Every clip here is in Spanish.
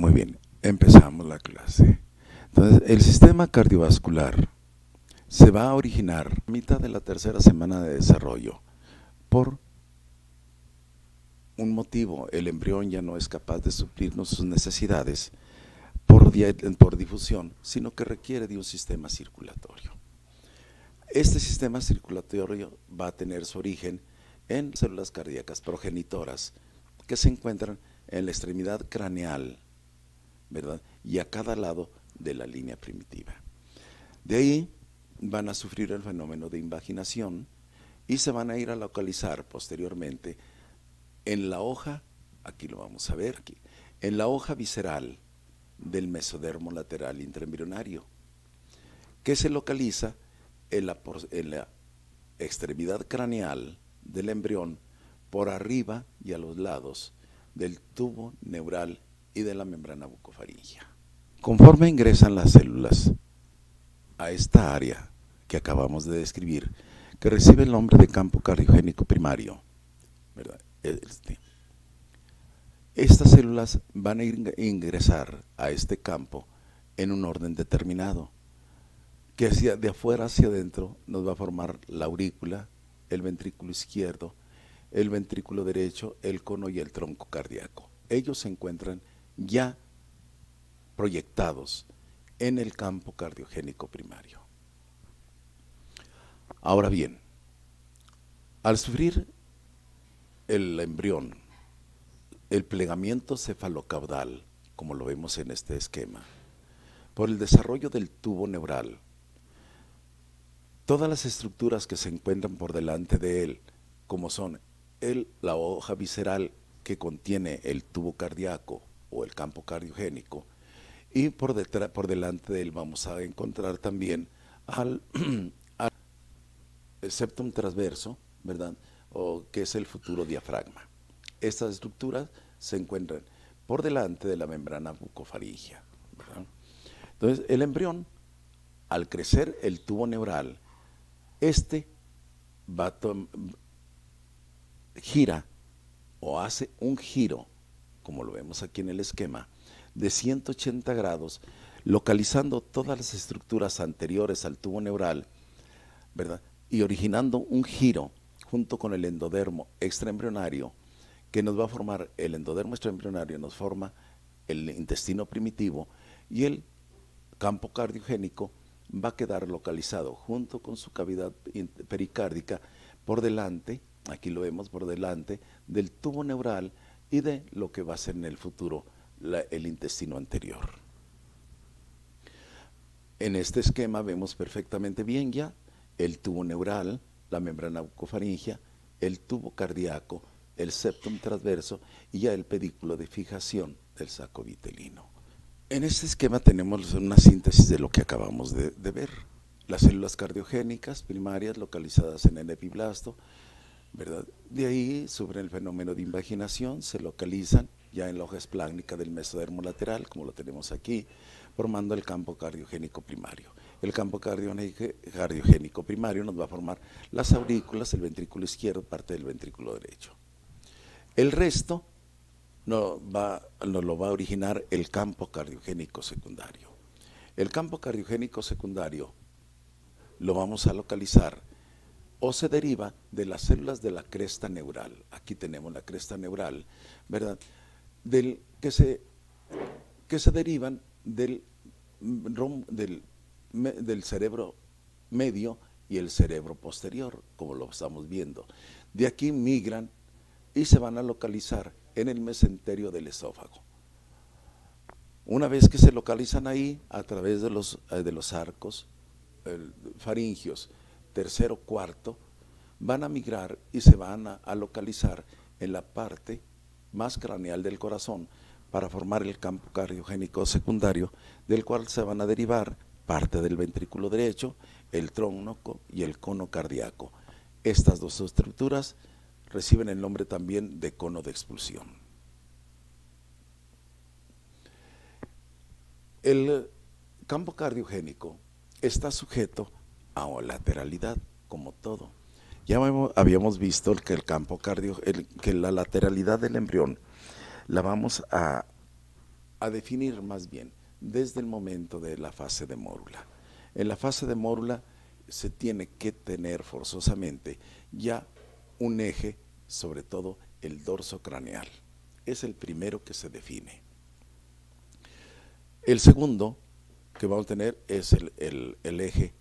Muy bien, empezamos la clase. Entonces, el sistema cardiovascular se va a originar a mitad de la tercera semana de desarrollo por un motivo. El embrión ya no es capaz de suplirnos sus necesidades por difusión, sino que requiere de un sistema circulatorio. Este sistema circulatorio va a tener su origen en células cardíacas progenitoras que se encuentran en la extremidad craneal, ¿verdad? Y a cada lado de la línea primitiva. De ahí van a sufrir el fenómeno de invaginación y se van a ir a localizar posteriormente en la hoja, aquí lo vamos a ver, aquí, en la hoja visceral del mesodermo lateral intraembrionario, que se localiza en la extremidad craneal del embrión, por arriba y a los lados del tubo neural y de la membrana bucofaringea. Conforme ingresan las células a esta área que acabamos de describir, que recibe el nombre de campo cardiogénico primario, ¿verdad? Estas células van a ingresar a este campo en un orden determinado, que de afuera hacia adentro nos va a formar la aurícula, el ventrículo izquierdo, el ventrículo derecho, el cono y el tronco cardíaco. Ellos se encuentran ya proyectados en el campo cardiogénico primario. Ahora bien, al sufrir el embrión el plegamiento cefalocaudal, como lo vemos en este esquema, por el desarrollo del tubo neural, todas las estructuras que se encuentran por delante de él, como son la hoja visceral que contiene el tubo cardíaco o el campo cardiogénico, y por delante de él vamos a encontrar también al septum transverso, ¿verdad? O que es el futuro diafragma. Estas estructuras se encuentran por delante de la membrana bucofaringea, ¿verdad? Entonces, el embrión, al crecer el tubo neural, gira o hace un giro, como lo vemos aquí en el esquema, de 180 grados, localizando todas las estructuras anteriores al tubo neural, ¿verdad? Y originando un giro junto con el endodermo extraembrionario, que nos va a formar el endodermo extraembrionario, nos forma el intestino primitivo, y el campo cardiogénico va a quedar localizado junto con su cavidad pericárdica por delante, aquí lo vemos, por delante del tubo neural y de lo que va a ser en el futuro el intestino anterior. En este esquema vemos perfectamente bien ya el tubo neural, la membrana bucofaringea, el tubo cardíaco, el septum transverso y ya el pedículo de fijación del saco vitelino. En este esquema tenemos una síntesis de lo que acabamos de ver. Las células cardiogénicas primarias localizadas en el epiblasto, ¿verdad? De ahí sufren el fenómeno de invaginación, se localizan ya en la hoja espláncnica del mesodermo lateral, como lo tenemos aquí, formando el campo cardiogénico primario. El campo cardiogénico primario nos va a formar las aurículas, el ventrículo izquierdo, parte del ventrículo derecho. El resto nos lo va a originar el campo cardiogénico secundario. El campo cardiogénico secundario lo vamos a localizar o se deriva de las células de la cresta neural. Aquí tenemos la cresta neural, ¿verdad? Que se derivan del cerebro medio y el cerebro posterior, como lo estamos viendo. De aquí migran y se van a localizar en el mesenterio del esófago. Una vez que se localizan ahí, a través de los arcos faringios, tercero, cuarto, van a migrar y se van a localizar en la parte más craneal del corazón para formar el campo cardiogénico secundario, del cual se van a derivar parte del ventrículo derecho, el tronco y el cono cardíaco. Estas dos estructuras reciben el nombre también de cono de expulsión. El campo cardiogénico está sujeto a lateralidad, como todo. Ya habíamos visto que el campo que la lateralidad del embrión la vamos a a definir más bien desde el momento de la fase de mórula. En la fase de mórula se tiene que tener forzosamente ya un eje, sobre todo el dorso craneal. Es el primero que se define. El segundo que vamos a tener es el eje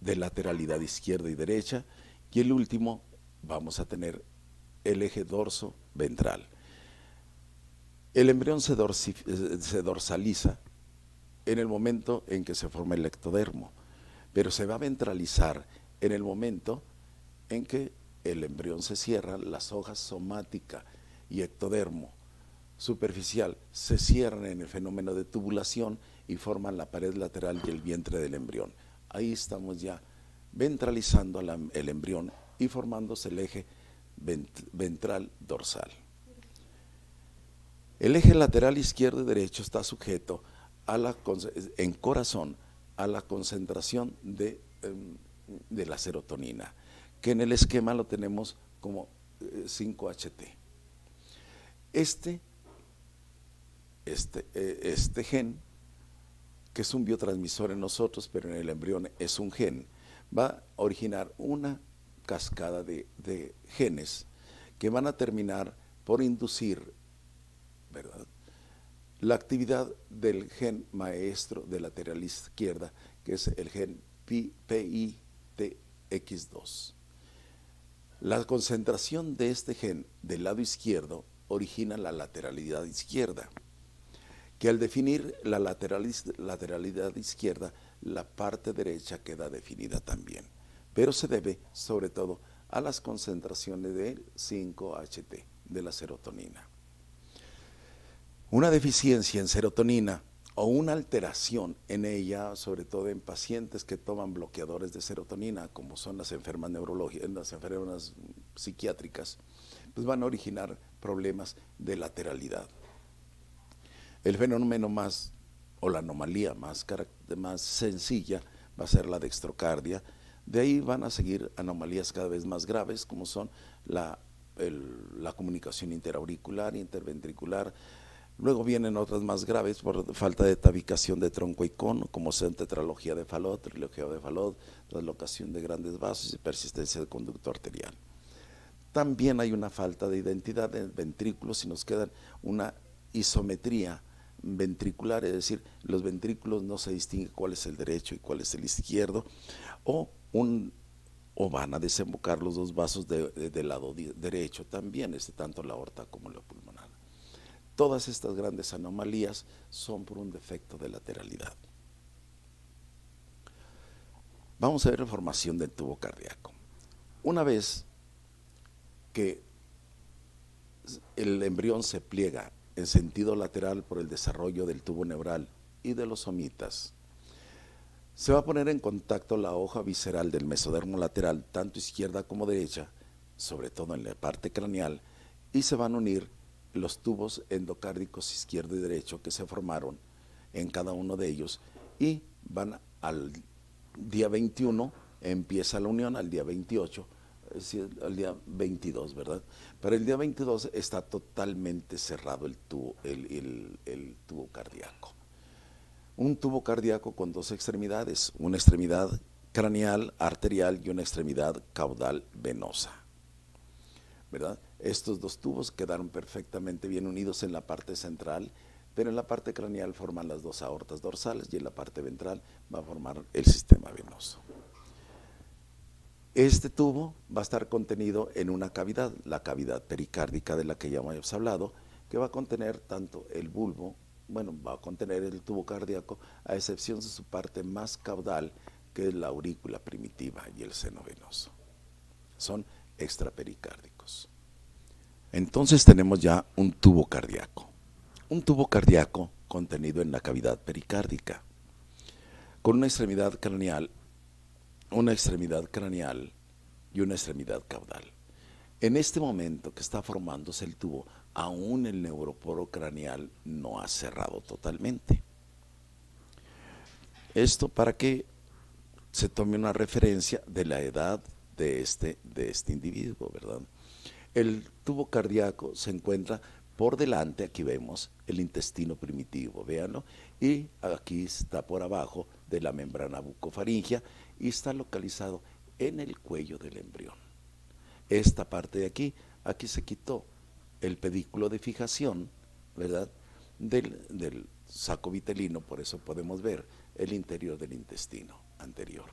de lateralidad izquierda y derecha, y el último vamos a tener el eje dorso ventral. El embrión se dorsaliza en el momento en que se forma el ectodermo, pero se va a ventralizar en el momento en que el embrión se cierra, las hojas somática y ectodermo superficial se cierran en el fenómeno de tubulación y forman la pared lateral y el vientre del embrión. Ahí estamos ya ventralizando el embrión y formándose el eje ventral dorsal. El eje lateral izquierdo y derecho está sujeto en corazón a la concentración de la serotonina, que en el esquema lo tenemos como 5-HT. Este gen, que es un biotransmisor en nosotros, pero en el embrión es un gen, va a originar una cascada de genes que van a terminar por inducir, ¿verdad?, la actividad del gen maestro de lateral izquierda, que es el gen PITX2. La concentración de este gen del lado izquierdo origina la lateralidad izquierda, que al definir la lateralidad izquierda, la parte derecha queda definida también, pero se debe sobre todo a las concentraciones del 5-HT, de la serotonina. Una deficiencia en serotonina o una alteración en ella, sobre todo en pacientes que toman bloqueadores de serotonina, como son las enfermas neurológicas, las enfermas psiquiátricas, pues van a originar problemas de lateralidad. El fenómeno más, o la anomalía más sencilla, va a ser la dextrocardia. De ahí van a seguir anomalías cada vez más graves, como son la comunicación interauricular, interventricular. Luego vienen otras más graves por falta de tabicación de tronco y cono, como son tetralogía de Fallot, trilogía de Fallot, traslocación de grandes vasos y persistencia del conducto arterial. También hay una falta de identidad en ventrículos y nos queda una isometría ventricular, es decir, los ventrículos no se distingue cuál es el derecho y cuál es el izquierdo, o van a desembocar los dos vasos del lado derecho también, tanto la aorta como la pulmonar. Todas estas grandes anomalías son por un defecto de lateralidad. Vamos a ver la formación del tubo cardíaco. Una vez que el embrión se pliega en sentido lateral por el desarrollo del tubo neural y de los somitas, se va a poner en contacto la hoja visceral del mesodermo lateral, tanto izquierda como derecha, sobre todo en la parte craneal, y se van a unir los tubos endocárdicos izquierdo y derecho que se formaron en cada uno de ellos, y van al día 21, empieza la unión, al día 28, es decir, al día 22, ¿verdad? Para el día 22 está totalmente cerrado el tubo cardíaco. Un tubo cardíaco con dos extremidades, una extremidad craneal, arterial y una extremidad caudal venosa, ¿verdad? Estos dos tubos quedaron perfectamente bien unidos en la parte central, pero en la parte craneal forman las dos aortas dorsales y en la parte ventral va a formar el sistema venoso. Este tubo va a estar contenido en una cavidad, la cavidad pericárdica de la que ya hemos hablado, que va a contener tanto el bulbo, va a contener el tubo cardíaco, a excepción de su parte más caudal, que es la aurícula primitiva y el seno venoso. Son extrapericárdicos. Entonces tenemos ya un tubo cardíaco contenido en la cavidad pericárdica, con una extremidad craneal y una extremidad caudal. En este momento que está formándose el tubo, aún el neuroporo craneal no ha cerrado totalmente. Esto para que se tome una referencia de la edad de este individuo, ¿verdad? El tubo cardíaco se encuentra Por delante aquí vemos el intestino primitivo, véanlo, y aquí está por abajo de la membrana bucofaringea y está localizado en el cuello del embrión. Esta parte de aquí se quitó el pedículo de fijación, ¿verdad?, del saco vitelino, por eso podemos ver el interior del intestino anterior.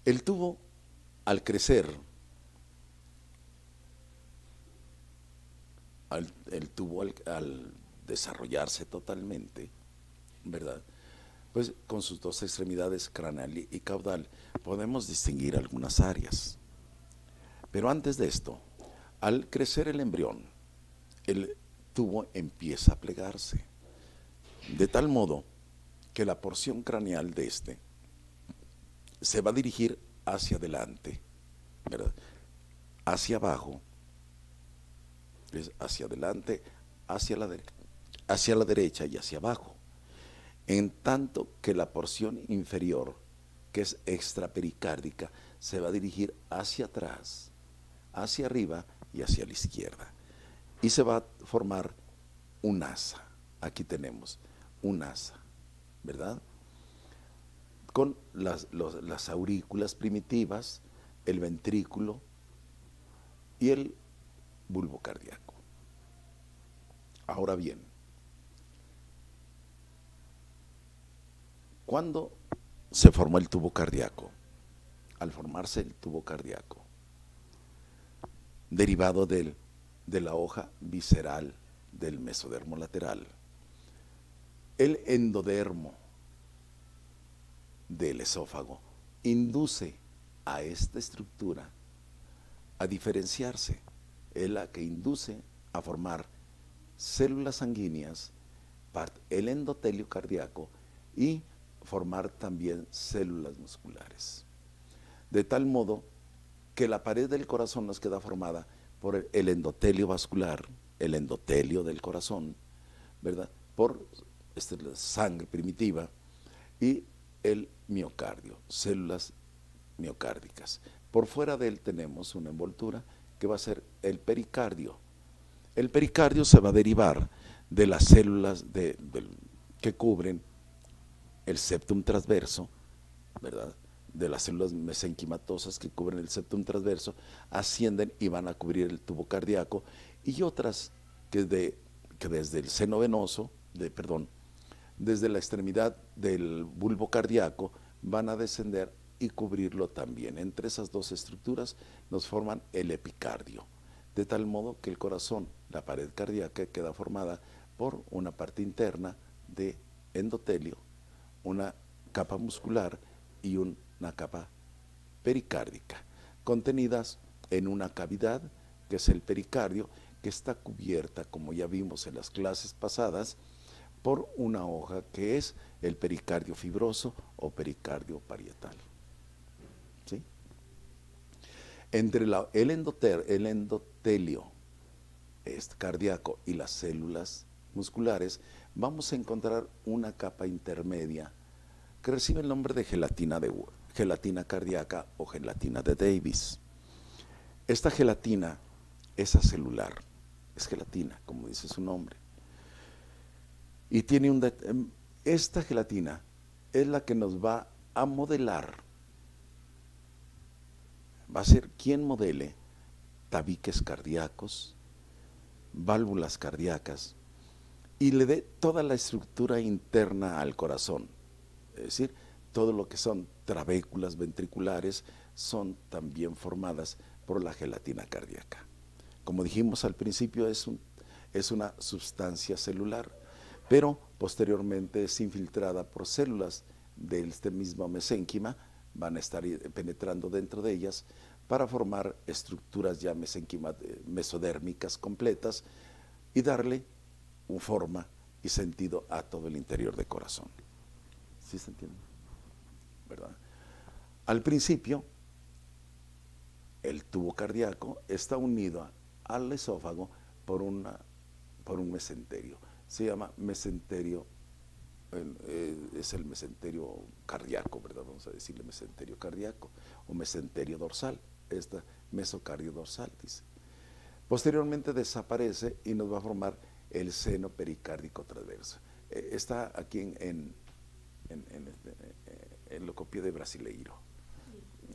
El tubo, al crecer, el tubo al desarrollarse totalmente, ¿verdad?, pues con sus dos extremidades, craneal y caudal, podemos distinguir algunas áreas. Pero antes de esto, al crecer el embrión, el tubo empieza a plegarse, de tal modo que la porción craneal de este se va a dirigir hacia adelante, ¿verdad?, hacia abajo, hacia adelante, hacia la derecha y hacia abajo, en tanto que la porción inferior, que es extrapericárdica, se va a dirigir hacia atrás, hacia arriba y hacia la izquierda, y se va a formar un asa. Aquí tenemos un asa, ¿verdad?, con las aurículas primitivas, el ventrículo y el bulbo cardíaco. Ahora bien, ¿cuándo se formó el tubo cardíaco? Al formarse el tubo cardíaco, derivado de la hoja visceral del mesodermo lateral, el endodermo del esófago induce a esta estructura a diferenciarse, es la que induce a formar células sanguíneas, el endotelio cardíaco, y formar también células musculares. De tal modo que la pared del corazón nos queda formada por el endotelio vascular, el endotelio del corazón, ¿verdad?, por la sangre primitiva, y el miocardio, células miocárdicas. Por fuera de él tenemos una envoltura que va a ser el pericardio. El pericardio se va a derivar de las células que cubren el septum transverso, ¿verdad?, de las células mesenquimatosas que cubren el septum transverso, ascienden y van a cubrir el tubo cardíaco, y otras que desde el seno venoso, desde la extremidad del bulbo cardíaco, van a descender y cubrirlo también. Entre esas dos estructuras nos forman el epicardio, de tal modo que el corazón, la pared cardíaca, queda formada por una parte interna de endotelio, una capa muscular y una capa pericárdica, contenidas en una cavidad que es el pericardio, que está cubierta, como ya vimos en las clases pasadas, por una hoja que es el pericardio fibroso o pericardio parietal. ¿Sí? Entre el endotelio cardíaco y las células musculares vamos a encontrar una capa intermedia que recibe el nombre de gelatina cardíaca o gelatina de Davis. Esta gelatina es acelular, es gelatina, como dice su nombre. Y tiene esta gelatina es la que nos va a modelar, va a ser quien modele tabiques cardíacos, válvulas cardíacas, y le dé toda la estructura interna al corazón. Es decir, todo lo que son trabéculas ventriculares son también formadas por la gelatina cardíaca. Como dijimos al principio, es una sustancia celular, pero posteriormente es infiltrada por células de este mismo mesénquima, van a estar penetrando dentro de ellas para formar estructuras ya mesodérmicas completas y darle forma y sentido a todo el interior del corazón. ¿Sí se entiende? ¿Verdad? Al principio, el tubo cardíaco está unido al esófago por un mesenterio. Se llama mesenterio, es el mesenterio cardíaco, ¿verdad? Vamos a decirle mesenterio cardíaco o mesenterio dorsal, mesocardio dorsal, dice. Posteriormente desaparece y nos va a formar el seno pericárdico transverso. Está aquí en Locopia de Brasileiro,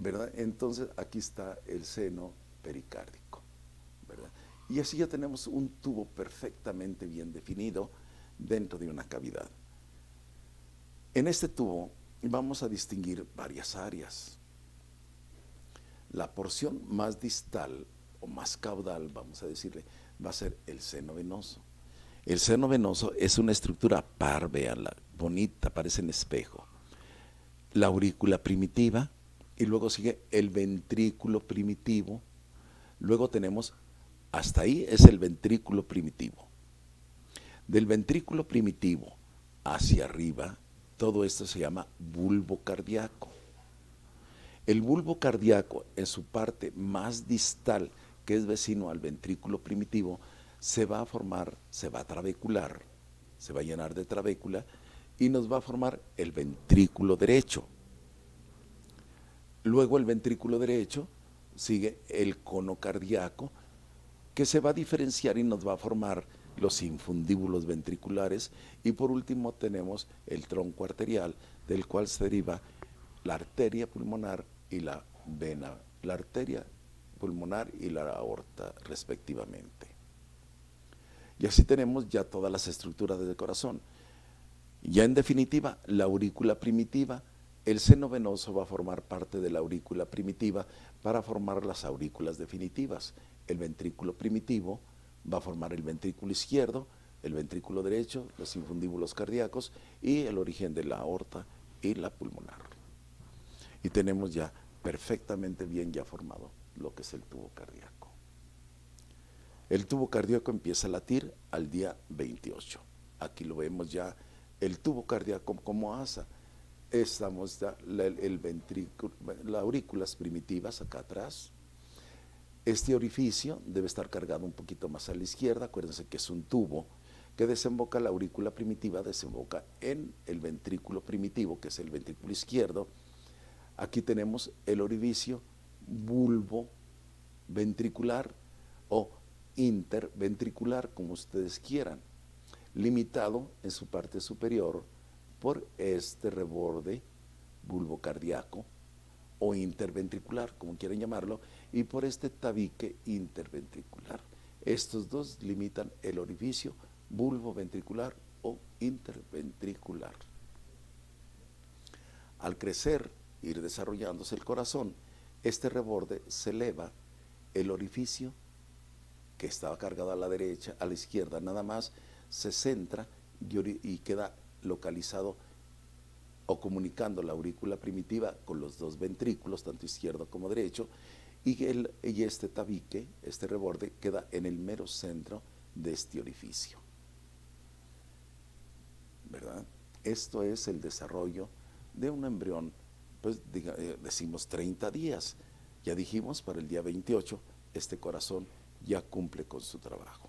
¿verdad? Entonces aquí está el seno pericárdico, ¿verdad? Y así ya tenemos un tubo perfectamente bien definido dentro de una cavidad. En este tubo vamos a distinguir varias áreas. La porción más distal o más caudal, vamos a decirle, va a ser el seno venoso. El seno venoso es una estructura par, véanla, bonita, parece un espejo. La aurícula primitiva, y luego sigue el ventrículo primitivo. Luego tenemos, hasta ahí es el ventrículo primitivo. Del ventrículo primitivo hacia arriba, todo esto se llama bulbo cardíaco. El bulbo cardíaco, en su parte más distal, que es vecino al ventrículo primitivo, se va a formar, se va a trabecular, se va a llenar de trabécula y nos va a formar el ventrículo derecho. Luego el ventrículo derecho sigue el cono cardíaco, que se va a diferenciar y nos va a formar los infundíbulos ventriculares, y por último tenemos el tronco arterial, del cual se deriva la arteria pulmonar y la vena, la arteria pulmonar y la aorta respectivamente. Y así tenemos ya todas las estructuras del corazón. Ya en definitiva, la aurícula primitiva, el seno venoso va a formar parte de la aurícula primitiva para formar las aurículas definitivas. El ventrículo primitivo va a formar el ventrículo izquierdo, el ventrículo derecho, los infundíbulos cardíacos y el origen de la aorta y la pulmonar. Y tenemos ya perfectamente bien ya formado lo que es el tubo cardíaco. El tubo cardíaco empieza a latir al día 28. Aquí lo vemos ya, el tubo cardíaco como asa. Estamos ya el ventrículo, las aurículas primitivas acá atrás. Este orificio debe estar cargado un poquito más a la izquierda. Acuérdense que es un tubo que desemboca, la aurícula primitiva desemboca en el ventrículo primitivo, que es el ventrículo izquierdo. Aquí tenemos el orificio bulbo ventricular o interventricular, como ustedes quieran, limitado en su parte superior por este reborde bulbo cardíaco o interventricular, como quieran llamarlo, y por este tabique interventricular. Estos dos limitan el orificio bulbo ventricular o interventricular. Al crecer, ir desarrollándose el corazón, este reborde se eleva, el orificio que estaba cargado a la derecha, a la izquierda nada más, se centra y queda localizado o comunicando la aurícula primitiva con los dos ventrículos, tanto izquierdo como derecho, y este tabique, este reborde, queda en el mero centro de este orificio, ¿verdad? Esto es el desarrollo de un embrión, pues decimos 30 días. Ya dijimos, para el día 28, este corazón ya cumple con su trabajo.